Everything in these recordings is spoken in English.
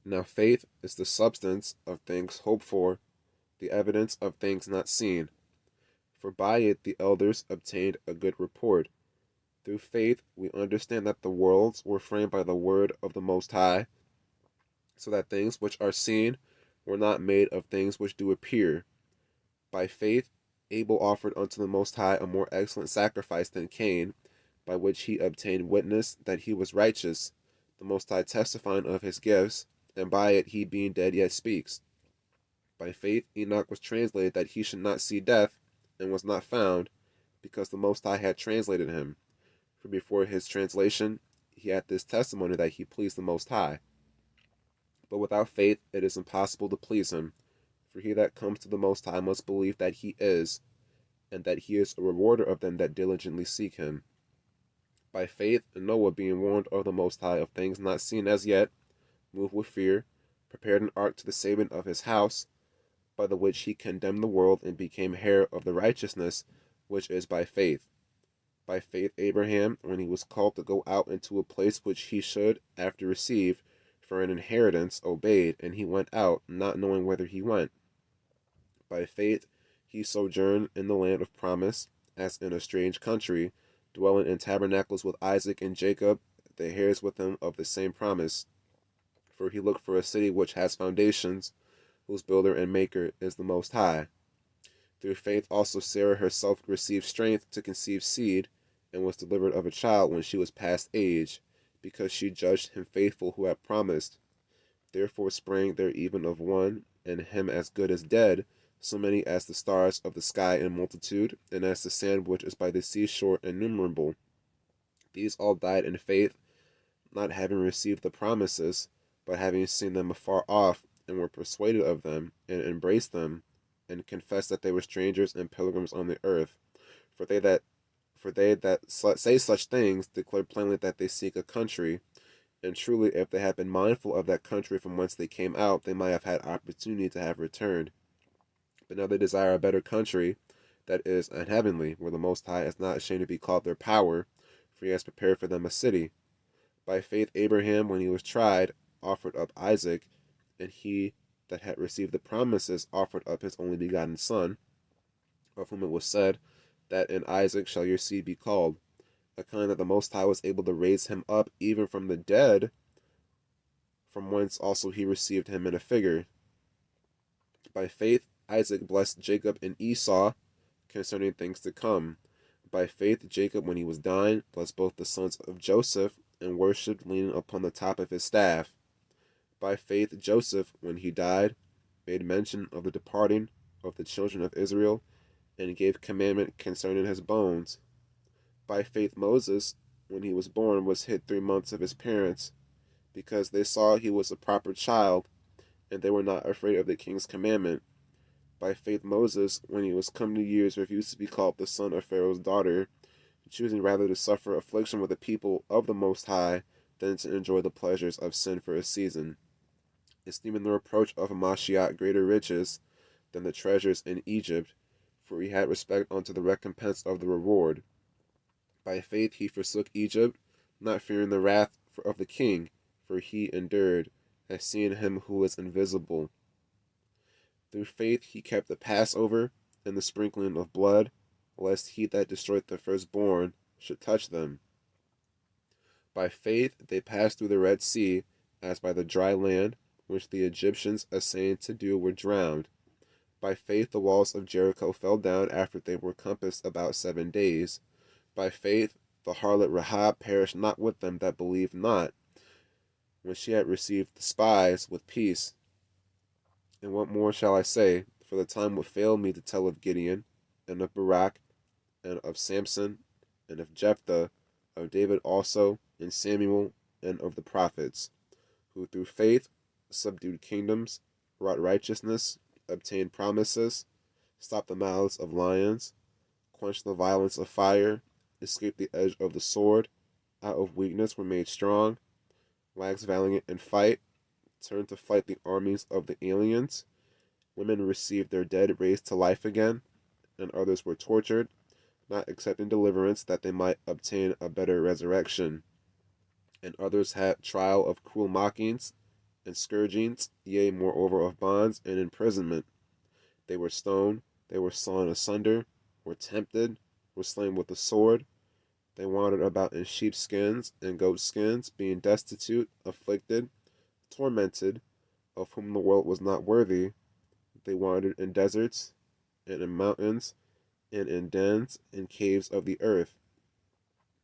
Now faith is the substance of things hoped for, the evidence of things not seen. For by it the elders obtained a good report. Through faith we understand that the worlds were framed by the word of the Most High, so that things which are seen were not made of things which do appear. By faith Abel offered unto the Most High a more excellent sacrifice than Cain, by which he obtained witness that he was righteous, the Most High testifying of his gifts, and by it he being dead yet speaks. By faith Enoch was translated that he should not see death, and was not found, because the Most High had translated him. For before his translation he had this testimony that he pleased the Most High. But without faith it is impossible to please him. For he that comes to the Most High must believe that he is, and that he is a rewarder of them that diligently seek him. By faith Noah, being warned of the Most High of things not seen as yet, moved with fear, prepared an ark to the saving of his house, by the which he condemned the world and became heir of the righteousness which is by faith. By faith Abraham, when he was called to go out into a place which he should after receive for an inheritance, obeyed, and he went out, not knowing whither he went. By faith he sojourned in the land of promise, as in a strange country, dwelling in tabernacles with Isaac and Jacob, the heirs with him of the same promise. For he looked for a city which has foundations, whose builder and maker is the Most High. Through faith also Sarah herself received strength to conceive seed, and was delivered of a child when she was past age, because she judged him faithful who had promised. Therefore sprang there even of one, and him as good as dead, so many as the stars of the sky in multitude, and as the sand which is by the seashore innumerable. These all died in faith, not having received the promises, but having seen them afar off, and were persuaded of them, and embraced them, and confessed that they were strangers and pilgrims on the earth. For they that say such things declare plainly that they seek a country. And truly, if they had been mindful of that country from whence they came out, they might have had opportunity to have returned. But now they desire a better country, that is, an heavenly, where the Most High is not ashamed to be called their power, for he has prepared for them a city. By faith Abraham, when he was tried, offered up Isaac, and he that had received the promises offered up his only begotten son, of whom it was said, that in Isaac shall your seed be called, a kind that the Most High was able to raise him up even from the dead, from whence also he received him in a figure. By faith Isaac blessed Jacob and Esau concerning things to come. By faith Jacob, when he was dying, blessed both the sons of Joseph, and worshipped leaning upon the top of his staff. By faith Joseph, when he died, made mention of the departing of the children of Israel, and gave commandment concerning his bones. By faith Moses, when he was born, was hid 3 months of his parents, because they saw he was a proper child, and they were not afraid of the king's commandment. By faith Moses, when he was come to years, refused to be called the son of Pharaoh's daughter, choosing rather to suffer affliction with the people of the Most High than to enjoy the pleasures of sin for a season, esteeming the reproach of Mashiach greater riches than the treasures in Egypt, for he had respect unto the recompense of the reward. By faith he forsook Egypt, not fearing the wrath of the king, for he endured, as seeing him who is invisible. Through faith he kept the Passover and the sprinkling of blood, lest he that destroyed the firstborn should touch them. By faith they passed through the Red Sea, as by the dry land, which the Egyptians essaying to do were drowned. By faith the walls of Jericho fell down after they were compassed about 7 days. By faith the harlot Rahab perished not with them that believed not, when she had received the spies with peace. And what more shall I say? For the time would fail me to tell of Gideon, and of Barak, and of Samson, and of Jephthah, of David also, and Samuel, and of the prophets, who through faith subdued kingdoms, wrought righteousness, obtained promises, stopped the mouths of lions, quenched the violence of fire, escaped the edge of the sword, out of weakness were made strong, waxed valiant in fight, turned to flight the armies of the aliens. Women received their dead raised to life again, and others were tortured, not accepting deliverance that they might obtain a better resurrection. And others had trial of cruel mockings, and scourgings, yea, moreover, of bonds and imprisonment. They were stoned, they were sawn asunder, were tempted, were slain with the sword. They wandered about in sheepskins and goatskins, being destitute, afflicted, tormented, of whom the world was not worthy. They wandered in deserts, and in mountains, and in dens and caves of the earth.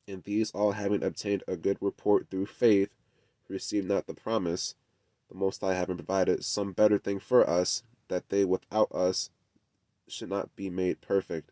And these all having obtained a good report through faith, received not the promise, the Most High having provided some better thing for us, that they without us should not be made perfect.